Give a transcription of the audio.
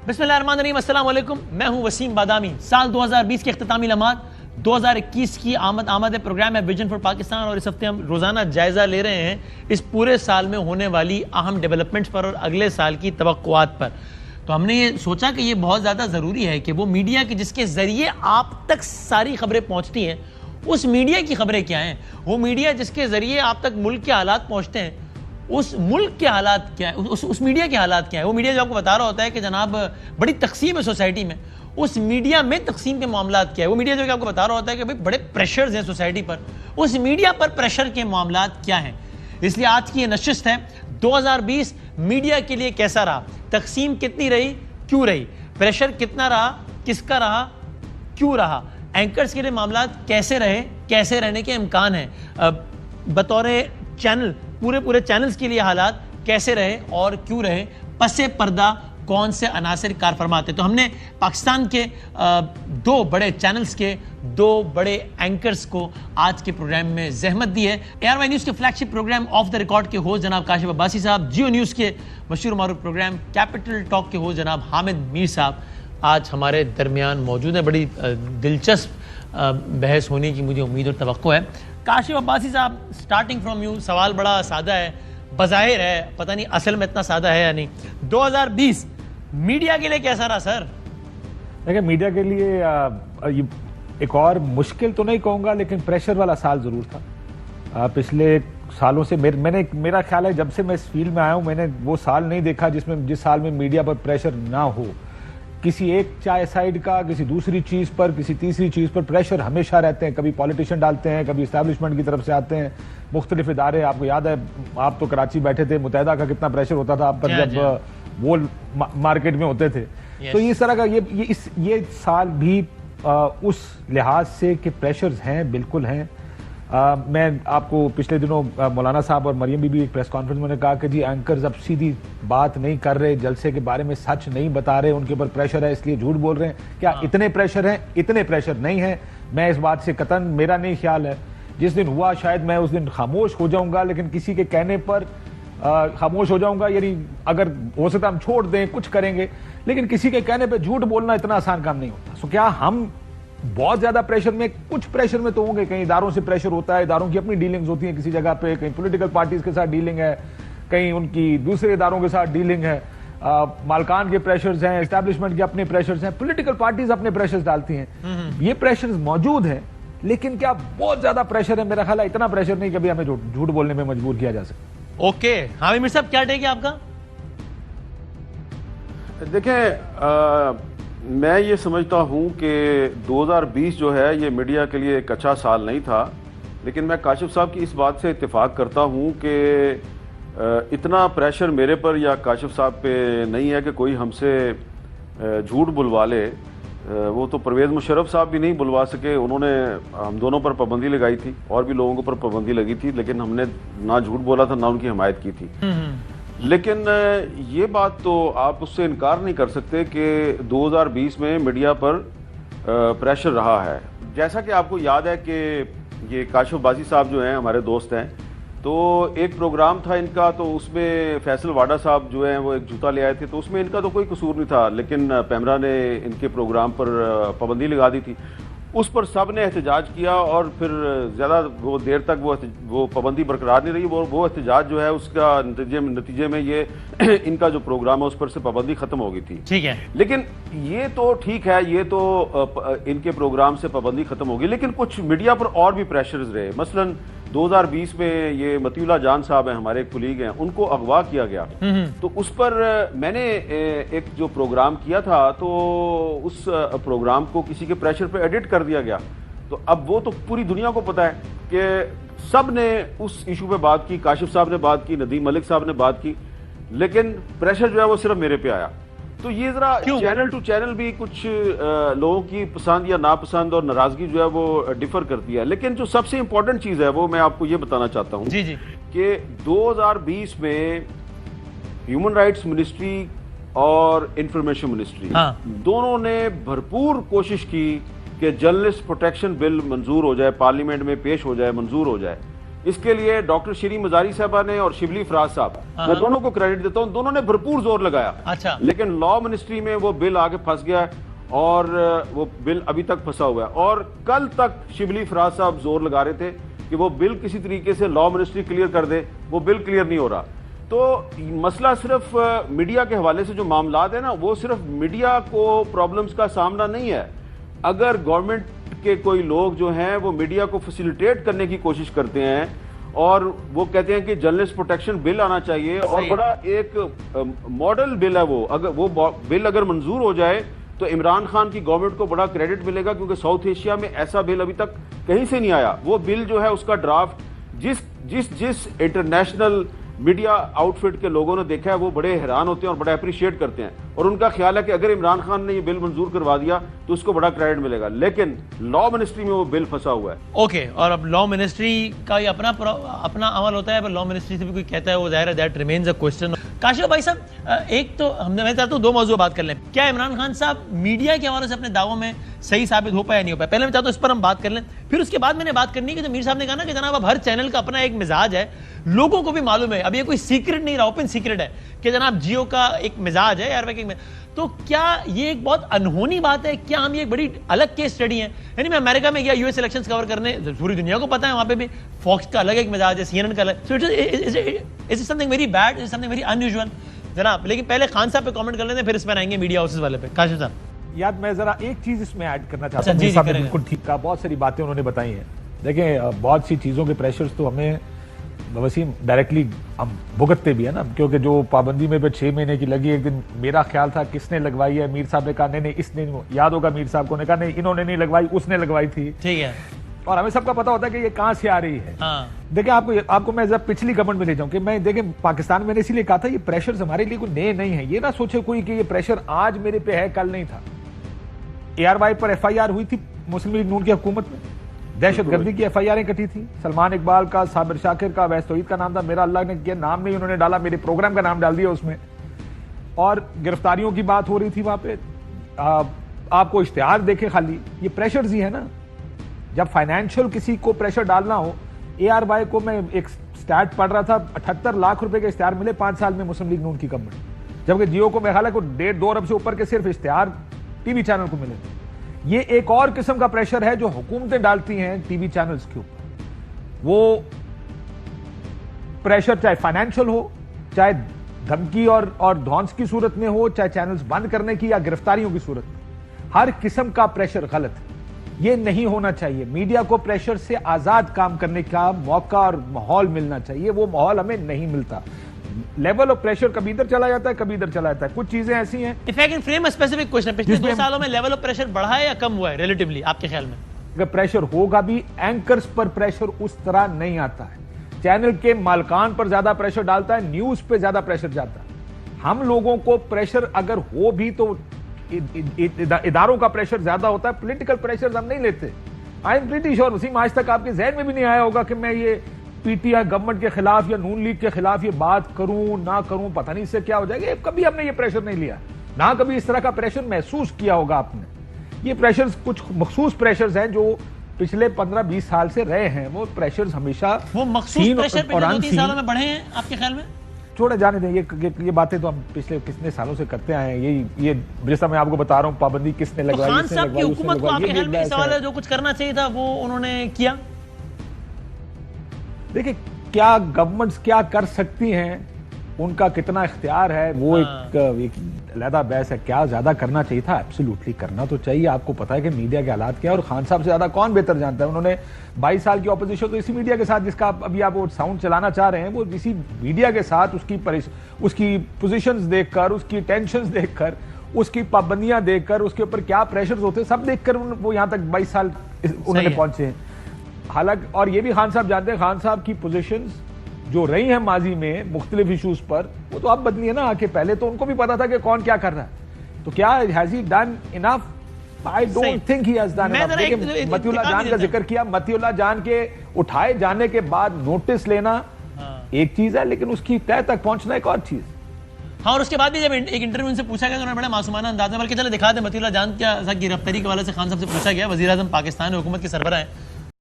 बिस्मिल्लाहिर्रहमानिर्रहीम, अस्सलाम वालेकुम। मैं हूं वसीम बादामी। साल 2020 के इख्तितामी लम्हात, 2021 की आमद प्रोग्राम है विजन फॉर पाकिस्तान, और इस हफ्ते हम रोज़ाना जायज़ा ले रहे हैं इस पूरे साल में होने वाली अहम डेवलपमेंट्स पर और अगले साल की तवक्कुआत पर। तो हमने ये सोचा कि ये बहुत ज़्यादा ज़रूरी है कि वो मीडिया के जिसके ज़रिए आप तक सारी खबरें पहुँचती हैं, उस मीडिया की खबरें क्या हैं। वो मीडिया जिसके ज़रिए आप तक मुल्क के हालात पहुँचते हैं, उस मुल्क के हालात क्या है, उस मीडिया के हालात क्या है। वो मीडिया जो आपको बता रहा होता है कि जनाब बड़ी तकसीम है सोसाइटी में, उस मीडिया में तकसीम के मामलात क्या है। वो मीडिया जो कि आपको बता रहा होता है कि भाई बड़े प्रेशर्स हैं सोसाइटी पर, उस मीडिया पर प्रेशर के मामलात क्या हैं। इसलिए आज की ये नशिस्त है 2020 मीडिया के लिए कैसा रहा, तकसीम कितनी रही, क्यों रही, प्रेशर कितना रहा, किसका रहा, क्यों रहा, एंकर्स के लिए मामलात कैसे रहे, कैसे रहने के इम्कान है, बतौर चैनल पूरे चैनल्स के लिए हालात कैसे रहे और क्यों रहे, पसे पर्दा कौन से अनासिर कार फरमाते। तो हमने पाकिस्तान के दो बड़े चैनल्स के दो बड़े एंकर्स को आज के प्रोग्राम में जहमत दी है। ARY न्यूज़ के flagship program off the record के होस्ट जनाब काशिफ अब्बासी साहब, जियो न्यूज़ के मशहूर मारूफ प्रोग्राम कैपिटल टॉक के होस्ट जनाब हामिद मीर साहब आज हमारे दरमियान मौजूद है। बड़ी दिलचस्प बहस होने की मुझे उम्मीद और तवक्को है। काशिफ अब्बासी साहब, स्टार्टिंग फ्रॉम यू, सवाल बड़ा सादा है, बज़ाहिर है, पता नहीं असल में इतना सादा है या नहीं। 2020 मीडिया के लिए कैसा रहा सर? देखिए, मीडिया के लिए एक और मुश्किल तो नहीं कहूंगा, लेकिन प्रेशर वाला साल जरूर था। पिछले सालों से मेरा ख्याल है जब से मैं इस फील्ड में आया हूं, मैंने वो साल नहीं देखा जिस साल में मीडिया पर प्रेशर ना हो। किसी एक चाय साइड का, किसी दूसरी चीज पर, किसी तीसरी चीज पर प्रेशर हमेशा रहते हैं। कभी पॉलिटिशियन डालते हैं, कभी एस्टैब्लिशमेंट की तरफ से आते हैं, मुख्तलिफ इदारे। आपको याद है, आप तो कराची बैठे थे, मुत्तहिदा का कितना प्रेशर होता था आप पर जब वो मार्केट में होते थे। तो इस तरह का ये साल भी उस लिहाज से कि प्रेशर्स हैं, बिल्कुल हैं। मैं आपको पिछले दिनों मौलाना साहब और मरियम बीबी एक प्रेस कॉन्फ्रेंस में कहा कि जी एंकर्स अब सीधी बात नहीं कर रहे, जलसे के बारे में सच नहीं बता रहे, उनके ऊपर प्रेशर है इसलिए झूठ बोल रहे हैं। क्या इतने प्रेशर हैं? इतने प्रेशर नहीं है। मैं इस बात से कतन, मेरा नहीं ख्याल है। जिस दिन हुआ शायद मैं उस दिन खामोश हो जाऊंगा, लेकिन किसी के कहने पर खामोश हो जाऊंगा, यानी अगर हो सकता हम छोड़ दें, कुछ करेंगे, लेकिन किसी के कहने पर झूठ बोलना इतना आसान काम नहीं होता। सो क्या हम बहुत ज्यादा प्रेशर में, कुछ प्रेशर में तो होंगे, कहीं इदारों से प्रेशर होता है, इदारों की अपनी डीलिंग्स होती है किसी जगह पे, कहीं पॉलिटिकल पार्टीज के साथ डीलिंग है, कहीं उनकी दूसरे इदारों के साथ डीलिंग है, मालकान के प्रेशर्स हैं, एस्टैब्लिशमेंट के अपने प्रेशर्स हैं, पॉलिटिकल पार्टीज अपने प्रेशर्स डालती हैं। ये प्रेशर्स मौजूद हैं, लेकिन क्या बहुत ज्यादा प्रेशर है? मेरा ख्याल है इतना प्रेशर नहीं कभी हमें झूठ बोलने में मजबूर किया जा सके। ओके, हामिद मीर साहब, क्या टेक है आपका? देखें, मैं ये समझता हूं कि 2020 जो है ये मीडिया के लिए एक अच्छा साल नहीं था, लेकिन मैं काशिफ साहब की इस बात से इत्तेफाक करता हूं कि इतना प्रेशर मेरे पर या काशिफ साहब पे नहीं है कि कोई हमसे झूठ बुलवा ले। वो तो परवेज़ मुशर्रफ साहब भी नहीं बुलवा सके, उन्होंने हम दोनों पर पाबंदी लगाई थी और भी लोगों के ऊपर पाबंदी लगी थी, लेकिन हमने ना झूठ बोला था ना उनकी हिमायत की थी। लेकिन ये बात तो आप उससे इनकार नहीं कर सकते कि 2020 में मीडिया पर प्रेशर रहा है। जैसा कि आपको याद है कि ये काशिफ अब्बासी साहब जो हैं हमारे दोस्त हैं, तो एक प्रोग्राम था इनका, तो उसमें फैसल वाडा साहब जो हैं वो एक जूता ले आए थे, तो उसमें इनका तो कोई कसूर नहीं था, लेकिन पैमरा ने इनके प्रोग्राम पर पाबंदी लगा दी थी। उस पर सब ने एहतजाज किया और फिर ज़्यादा वो देर तक वो पाबंदी बरकरार नहीं रही। वो एहतजाज जो है उसका नतीजे में ये इनका जो प्रोग्राम है उस पर से पाबंदी खत्म हो गई थी। ठीक है, लेकिन ये तो ठीक है, ये तो इनके प्रोग्राम से पाबंदी खत्म होगी, लेकिन कुछ मीडिया पर और भी प्रेशर्स रहे। मसलन 2020 में ये मतीउल्लाह जान साहब हैं, हमारे एक कुलीग हैं, उनको अगवा किया गया। तो उस पर मैंने एक जो प्रोग्राम किया था, तो उस प्रोग्राम को किसी के प्रेशर पे एडिट कर दिया गया। तो अब वो तो पूरी दुनिया को पता है कि सब ने उस इशू पे बात की, काशिफ साहब ने बात की, नदीम मलिक साहब ने बात की, लेकिन प्रेशर जो है वो सिर्फ मेरे पे आया। तो ये जरा चैनल टू चैनल भी कुछ लोगों की पसंद या नापसंद और नाराजगी जो है वो डिफर करती है। लेकिन जो सबसे इंपॉर्टेंट चीज है वो मैं आपको ये बताना चाहता हूँ कि 2020 में ह्यूमन राइट्स मिनिस्ट्री और इंफॉर्मेशन मिनिस्ट्री दोनों ने भरपूर कोशिश की कि जर्नलिस्ट प्रोटेक्शन बिल मंजूर हो जाए, पार्लियामेंट में पेश हो जाए, मंजूर हो जाए। इसके लिए डॉक्टर शीरी मजारी साहबा ने और शिबली फराज साहब, मैं दोनों को क्रेडिट देता हूं, दोनों ने भरपूर जोर लगाया। अच्छा। लेकिन लॉ मिनिस्ट्री में वो बिल आगे फंस गया है और वो बिल अभी तक फंसा हुआ है। और कल तक शिबली फराज साहब जोर लगा रहे थे कि वो बिल किसी तरीके से लॉ मिनिस्ट्री क्लियर कर दे, वो बिल क्लियर नहीं हो रहा। तो मसला सिर्फ मीडिया के हवाले से जो मामलात है ना, वो सिर्फ मीडिया को प्रॉब्लम्स का सामना नहीं है। अगर गवर्नमेंट के कोई लोग जो हैं वो मीडिया को फैसिलिटेट करने की कोशिश करते हैं और वो कहते हैं कि जर्नलिस्ट प्रोटेक्शन बिल आना चाहिए और बड़ा एक मॉडल बिल है वो, अगर वो बिल अगर मंजूर हो जाए तो इमरान खान की गवर्नमेंट को बड़ा क्रेडिट मिलेगा, क्योंकि साउथ एशिया में ऐसा बिल अभी तक कहीं से नहीं आया। वो बिल जो है उसका ड्राफ्ट जिस इंटरनेशनल मीडिया आउटफिट के लोगों ने देखा है वो बड़े हैरान होते हैं और बड़ा अप्रिशिएट करते हैं और उनका ख्याल है कि अगर इमरान खान ने ये बिल मंजूर करवा दिया तो उसको बड़ा क्रेडिट मिलेगा। लेकिन लॉ मिनिस्ट्री में वो बिल फंसा हुआ है। ओके, और अब लॉ मिनिस्ट्री का ही अपना अमल होता है, पर लॉ मिनिस्ट्री से भी कोई कहता है वो जाहिर है that remains a question. Kashif भाई साहब, एक तो मैं चाहता हूँ दो मौजूद बात कर लें। क्या इमरान खान साहब मीडिया के हवाले से अपने दावों में सही साबित हो पाया नहीं हो पाया? पहले मैं चाहता हूँ इस पर हम बात कर लें, फिर उसके बाद मैंने बात करनी है कि तो मीर साहब ने कहा ना कि जनाब अब हर चैनल का अपना एक मिजाज है, लोगों को भी मालूम है, अब ये कोई सीक्रेट नहीं रहा, ओपन सीक्रेट है कि जनाब जियो का एक मिजाज है यार। तो क्या ये एक बहुत अनहोनी बात है? क्या हम ये एक बड़ी अलग केस स्टडी है? यानी मैं अमेरिका में गया यूएस इलेक्शंस कवर करने, पूरी दुनिया को पता है वहां पे भी फॉक्स का अलग एक मिजाज है, सीएनएन का अलग। So it's something very bad, it's something very unusual जनाब। लेकिन पहले खान साहब पे कमेंट कर लेते हैं, फिर इस पर आएंगे मीडिया हाउसेस वाले पे। काशिफ साहब याद, मैं जरा एक चीज इसमें ऐड करना चाहता हूँ। साहब ने बिल्कुल ठीक कहा, बहुत सारी बातें उन्होंने बताई हैं। देखें, बहुत सी चीजों के प्रेशर्स तो हमें वसीम डायरेक्टली हम भुगतते भी है ना, क्योंकि जो पाबंदी में 6 महीने की लगी, एक दिन मेरा ख्याल था किसने लगवाई है, मीर साहब ने कहा नहीं इसने, याद होगा मीर साहब को ने कहा नहीं इन्होंने नहीं लगवाई, उसने लगवाई थी। ठीक है, और हमें सबका पता होता है कि ये कहां से आ रही है। हाँ। देखिए आपको मैं जब पिछली गवर्नमेंट में ले जाऊं कि मैं देखें पाकिस्तान में इसीलिए कहा था ये प्रेशर हमारे लिए कोई नए नहीं है। ये ना सोचे कोई कि ये प्रेशर आज मेरे पे है कल नहीं था। ARY पर FIR हुई थी मुस्लिम लीग नून की हुकूमत में, दहशतगर्दी की FIR कटी थी। सलमान इकबाल का, साबिर शाकिर का, अवैस तौहीद का नाम था, मेरा अल्लाह ने किया नाम नहीं उन्होंने डाला, मेरे प्रोग्राम का नाम डाल दिया उसमें। और गिरफ्तारियों की बात हो रही थी वहां पे, आपको इश्तिहार देखे खाली, ये प्रेशर्स ही है ना। जब फाइनेंशियल किसी को प्रेशर डालना हो, ARY को मैं एक स्टैट पढ़ रहा था, 78 लाख रुपए के इश्तिहार मिले 5 साल में मुस्लिम लीग नून की गवर्नमेंट, जबकि जियो को मेरे ख्याल है 1.5-2 अरब से ऊपर के सिर्फ इश्तिहार टीवी चैनल को मिले थे। ये एक और किस्म का प्रेशर है जो हुकूमतें डालती हैं टीवी चैनल्स के ऊपर। वो प्रेशर चाहे फाइनेंशियल हो, चाहे धमकी और धौंस की सूरत में हो, चाहे चैनल्स बंद करने की या गिरफ्तारियों की सूरत में, हर किस्म का प्रेशर गलत है, ये नहीं होना चाहिए। मीडिया को प्रेशर से आजाद काम करने का मौका और माहौल मिलना चाहिए, वो माहौल हमें नहीं मिलता। लेवल ऑफ प्रेशर कभी इधर चला जाता है, कभी इधर चला जाता है। कुछ चीजें ऐसी हैं। If I can frame a specific question, पिछले 2 सालों में लेवल ऑफ प्रेशर बढ़ा है या कम हुआ है रिलेटिवली आपके ख्याल में? अगर प्रेशर होगा भी, एंकर्स पर प्रेशर उस तरह नहीं आता है। चैनल के मालकान पर ज्यादा प्रेशर डालता है, न्यूज पे ज्यादा प्रेशर जाता है। हम लोगों को प्रेशर अगर हो भी तो इदारों का प्रेशर ज्यादा होता है, पॉलिटिकल प्रेशर हम नहीं लेते। I am pretty sure Waseem, आज तक आपके जहन में भी नहीं आया होगा कि मैं ये PTI गवर्नमेंट के खिलाफ या नून लीग के खिलाफ ये बात करूं ना करूं, पता नहीं इससे क्या हो जाएगा। कभी हमने ये प्रेशर नहीं लिया, ना कभी इस तरह का प्रेशर महसूस किया होगा आपने। ये प्रेशर्स कुछ मखसूस प्रेशर्स हैं जो पिछले 15-20 साल से रहे हैं। वो प्रेशर्स हमेशा वो मखसूस प्रेशर पिछले 2-3 सालों में बढ़े हैं आपके ख्याल में? छोड़े जाने दें, ये बातें तो हम पिछले कितने सालों से करते आए हैं। ये जैसा मैं आपको बता रहा हूँ, पाबंदी किसने लगवाई, खान साहब की हुकूमत को आपके ख्याल में सवाल है जो कुछ करना चाहिए था वो उन्होंने किया? देखिए, क्या गवर्नमेंट्स क्या कर सकती हैं, उनका कितना इख्तियार है, वो एक अलहदा बहस है। क्या ज्यादा करना चाहिए था? एब्सोल्युटली करना तो चाहिए। आपको पता है कि मीडिया के हालात क्या है, और खान साहब से ज्यादा कौन बेहतर जानता है। उन्होंने 22 साल की ऑपोजिशन तो इसी मीडिया के साथ, जिसका अभी आप वो साउंड चलाना चाह रहे हैं, वो इसी मीडिया के साथ उसकी पोजीशंस देखकर, उसकी टेंशंस देखकर, उसकी पाबंदियां देखकर, उसके ऊपर क्या प्रेशर्स होते, सब देखकर वो यहां तक 22 साल उन्होंने पहुंचे हैं। हालांकि और ये भी खान साहब जानते हैं, खान साहब की पोजीशंस जो रही हैं माजी में मुख्तलिफ इशूज पर, वो तो अब बदली है ना आके। पहले तो उनको भी पता था कि कौन क्या कर रहा है। तो क्या has he done enough? I don't think he has done enough. लेकिन मतीउल्लाह जान का जिक्र किया, मतीउल्लाह जान के उठाए जाने के बाद नोटिस लेना एक चीज है, लेकिन उसकी तय तक पहुंचना एक और चीज। हाँ, और उसके बाद भी जब एक इंटरव्यू उनसे पूछा गया तो उन्होंने बड़ा मासूमाना अंदाज में, बल्कि चले दिखा दें, मतीउल्लाह जान क्या गिरफ्तारी के हवाले से खान साहब से पूछा गया, वज़ीर-ए-आज़म पाकिस्तान हुकूमत के सरबराह हैं,